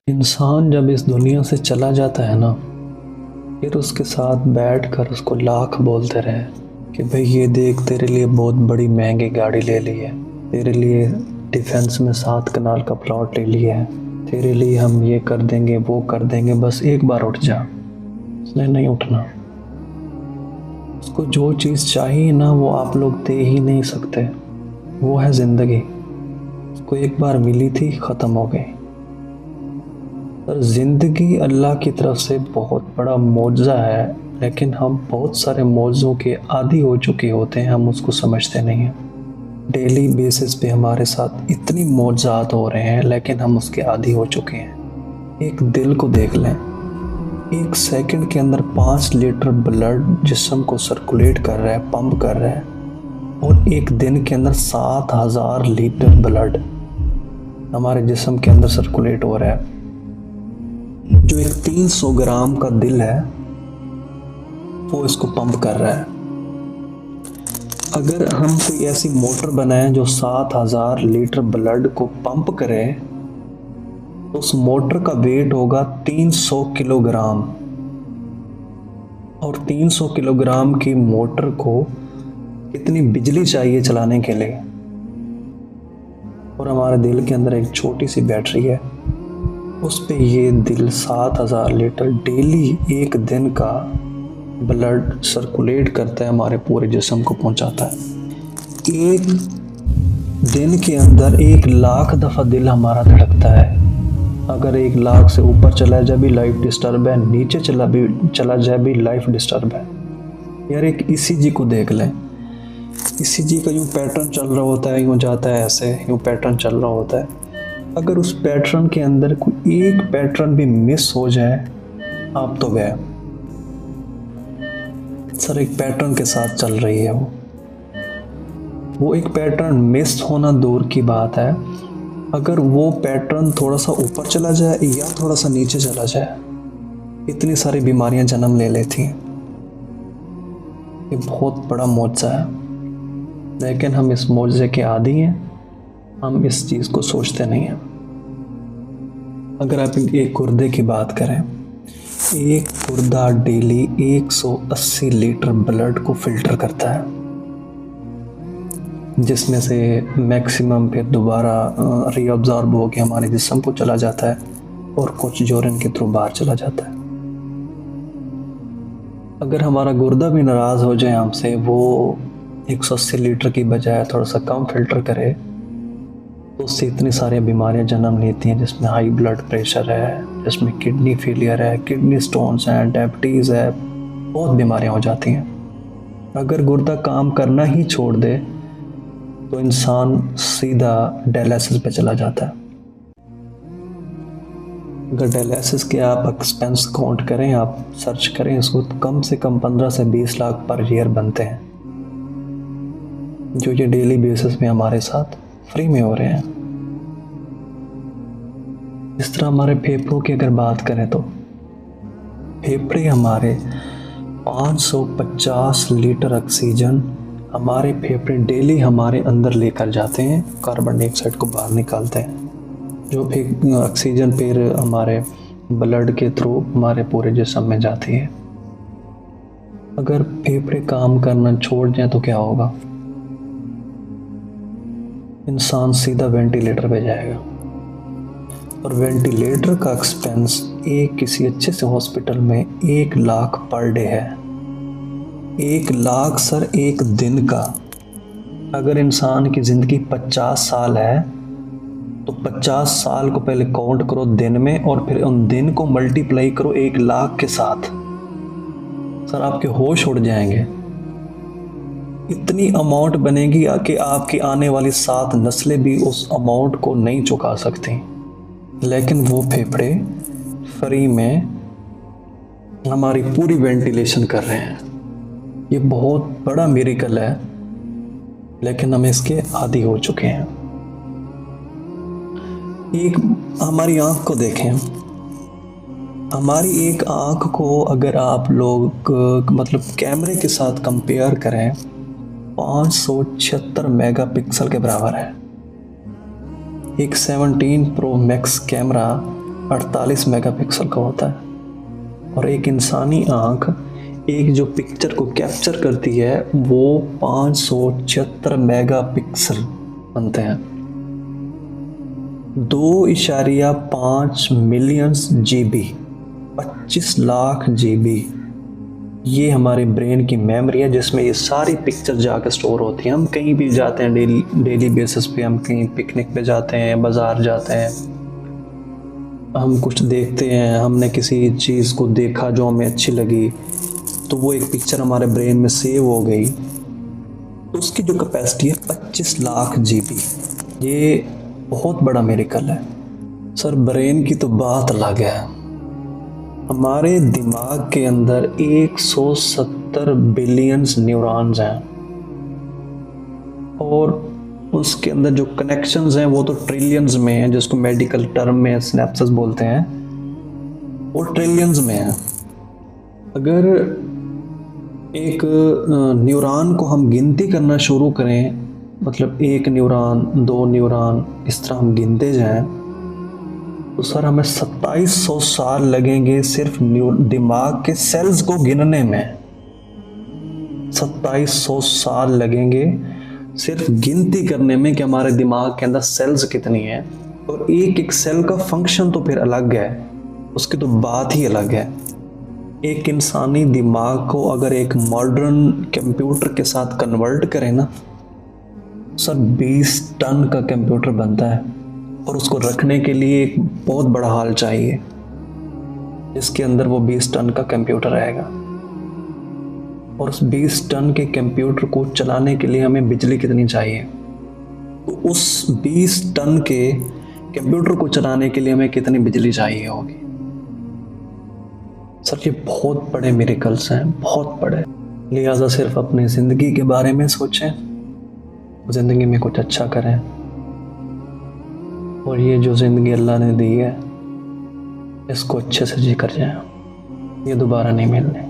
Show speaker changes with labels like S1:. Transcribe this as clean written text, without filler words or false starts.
S1: इंसान जब इस दुनिया से चला जाता है ना, फिर उसके साथ बैठकर उसको लाख बोलते रहे कि भाई ये देख, तेरे लिए बहुत बड़ी महंगी गाड़ी ले ली है, तेरे लिए डिफेंस में 7 कनाल का प्लॉट ले लिया है, तेरे लिए हम ये कर देंगे वो कर देंगे, बस एक बार उठ जा। उसने नहीं उठना। उसको जो चीज़ चाहिए ना वो आप लोग दे ही नहीं सकते। वो है ज़िंदगी। उसको एक बार मिली थी, ख़त्म हो गई। पर ज़िंदगी अल्लाह की तरफ से बहुत बड़ा मौजज़ा है, लेकिन हम बहुत सारे मौजों के आदी हो चुके होते हैं, हम उसको समझते नहीं हैं। डेली बेसिस पे हमारे साथ इतनी मौजज़ात हो रहे हैं, लेकिन हम उसके आदी हो चुके हैं। एक दिल को देख लें, 1 सेकंड के अंदर 5 लीटर ब्लड जिस्म को सर्कुलेट कर रहा है, पंप कर रहा है, और एक दिन के अंदर 7,000 लीटर ब्लड हमारे जिस्म के अंदर सर्कुलेट हो रहा है। जो एक 300 ग्राम का दिल है वो इसको पंप कर रहा है। अगर हम कोई ऐसी मोटर बनाएं जो 7,000 लीटर ब्लड को पंप करे, तो उस मोटर का वेट होगा 300 किलोग्राम। और 300 किलोग्राम की मोटर को कितनी बिजली चाहिए चलाने के लिए। और हमारे दिल के अंदर एक छोटी सी बैटरी है, उस पे ये दिल 7,000 लीटर डेली एक दिन का ब्लड सर्कुलेट करता है, हमारे पूरे जिस्म को पहुंचाता है। एक दिन के अंदर 1 लाख दफ़ा दिल हमारा धड़कता है। अगर 1 लाख से ऊपर चला जाए भी लाइफ डिस्टर्ब है, नीचे चला जाए भी लाइफ डिस्टर्ब है। यार एक ईसीजी को देख लें, ईसीजी का यूँ पैटर्न चल रहा होता है, यूँ जाता है ऐसे, यूँ पैटर्न चल रहा होता है। अगर उस पैटर्न के अंदर कोई एक पैटर्न भी मिस हो जाए, आप तो गए। सर एक पैटर्न के साथ चल रही है वो एक पैटर्न मिस होना दूर की बात है, अगर वो पैटर्न थोड़ा सा ऊपर चला जाए या थोड़ा सा नीचे चला जाए, इतनी सारी बीमारियां जन्म ले लेती हैं। ये बहुत बड़ा मौजज़ा है, लेकिन हम इस मौजज़े के आदी हैं, हम इस चीज़ को सोचते नहीं हैं। अगर आप एक गुर्दे की बात करें, एक गुर्दा डेली 180 लीटर ब्लड को फिल्टर करता है, जिसमें से मैक्सिमम फिर दोबारा रीअब्जॉर्ब हो के हमारे जिस्म को चला जाता है और कुछ यूरिन के थ्रू बाहर चला जाता है। अगर हमारा गुर्दा भी नाराज़ हो जाए हमसे, वो 180 लीटर की बजाय थोड़ा सा कम फिल्टर करे, तो उससे इतनी सारी बीमारियां जन्म लेती हैं, जिसमें हाई ब्लड प्रेशर है, जिसमें किडनी फेलियर है, किडनी स्टोन्स हैं, डायबिटीज़ है, बहुत बीमारियां हो जाती हैं। अगर गुर्दा काम करना ही छोड़ दे तो इंसान सीधा डायलिसिस पे चला जाता है। अगर डायलिसिस के आप एक्सपेंस काउंट करें, आप सर्च करें इसको, तो कम से कम 15 से 20 लाख पर ईयर बनते हैं, जो ये डेली बेसिस पे हमारे साथ फ्री में हो रहे हैं। इस तरह हमारे फेफड़ों की अगर बात करें, तो फेफड़े हमारे 550 लीटर ऑक्सीजन हमारे फेफड़े डेली हमारे अंदर लेकर जाते हैं, कार्बन डाइऑक्साइड को बाहर निकालते हैं, जो फिर ऑक्सीजन फिर हमारे ब्लड के थ्रू हमारे पूरे जिस्म में जाती है। अगर फेफड़े काम करना छोड़ जाए तो क्या होगा? इंसान सीधा वेंटिलेटर पे जाएगा, और वेंटिलेटर का एक्सपेंस एक किसी अच्छे से हॉस्पिटल में 1 लाख पर डे है। 1 लाख सर, एक दिन का। अगर इंसान की ज़िंदगी 50 साल है, तो 50 साल को पहले काउंट करो दिन में, और फिर उन दिन को मल्टीप्लाई करो 1 लाख के साथ। सर आपके होश उड़ जाएंगे। इतनी अमाउंट बनेगी कि आपकी आने वाली 7 नस्लें भी उस अमाउंट को नहीं चुका सकती, लेकिन वो फेफड़े फ्री में हमारी पूरी वेंटिलेशन कर रहे हैं। ये बहुत बड़ा मिरेकल है, लेकिन हम इसके आदी हो चुके हैं। एक हमारी आँख को देखें, हमारी एक आँख को अगर आप लोग मतलब कैमरे के साथ कंपेयर करें, 576 मेगापिक्सल के बराबर है। एक 17 प्रो मैक्स कैमरा 48 मेगापिक्सल का होता है, और एक इंसानी आंख एक जो पिक्चर को कैप्चर करती है वो 576 मेगापिक्सल बनते हैं। 2.5 मिलियन GB, 25 लाख GB, ये हमारे ब्रेन की मेमोरी है जिसमें ये सारी पिक्चर जाकर स्टोर होती हैं। हम कहीं भी जाते हैं डेली बेसिस पे, हम कहीं पिकनिक पे जाते हैं, बाज़ार जाते हैं, हम कुछ देखते हैं, हमने किसी चीज़ को देखा जो हमें अच्छी लगी, तो वो एक पिक्चर हमारे ब्रेन में सेव हो गई, तो उसकी जो कैपेसिटी है 25 लाख GB। ये बहुत बड़ा मिरेकल है सर। ब्रेन की तो बात अलग है। हमारे दिमाग के अंदर 170 बिलियन न्यूरॉन्स हैं, और उसके अंदर जो कनेक्शंस हैं वो तो ट्रिलियंस में हैं, जिसको मेडिकल टर्म में सिनेप्सिस बोलते हैं, वो ट्रिलियंस में हैं। अगर एक न्यूरॉन को हम गिनती करना शुरू करें, मतलब 1 न्यूरॉन, 2 न्यूरॉन, इस तरह हम गिनते जाएं, तो सर हमें 2700 साल लगेंगे सिर्फ दिमाग के सेल्स को गिनने में। 2700 साल लगेंगे सिर्फ गिनती करने में कि हमारे दिमाग के अंदर सेल्स कितनी है, और एक एक सेल का फंक्शन तो फिर अलग है, उसकी तो बात ही अलग है। एक इंसानी दिमाग को अगर एक मॉडर्न कंप्यूटर के साथ कन्वर्ट करें ना सर, 20 टन का कंप्यूटर बनता है, और उसको रखने के लिए एक बहुत बड़ा हॉल चाहिए जिसके अंदर वो 20 टन का कंप्यूटर रहेगा। और उस 20 टन के कंप्यूटर को चलाने के लिए हमें बिजली कितनी चाहिए, तो उस 20 टन के कंप्यूटर को चलाने के लिए हमें कितनी बिजली चाहिए होगी। सर ये बहुत बड़े मिरेकल्स हैं, बहुत बड़े। लिहाजा सिर्फ अपनी ज़िंदगी के बारे में सोचें, ज़िंदगी में कुछ अच्छा करें, और ये जो ज़िंदगी अल्लाह ने दी है इसको अच्छे से जी कर जाए, ये दोबारा नहीं मिलने।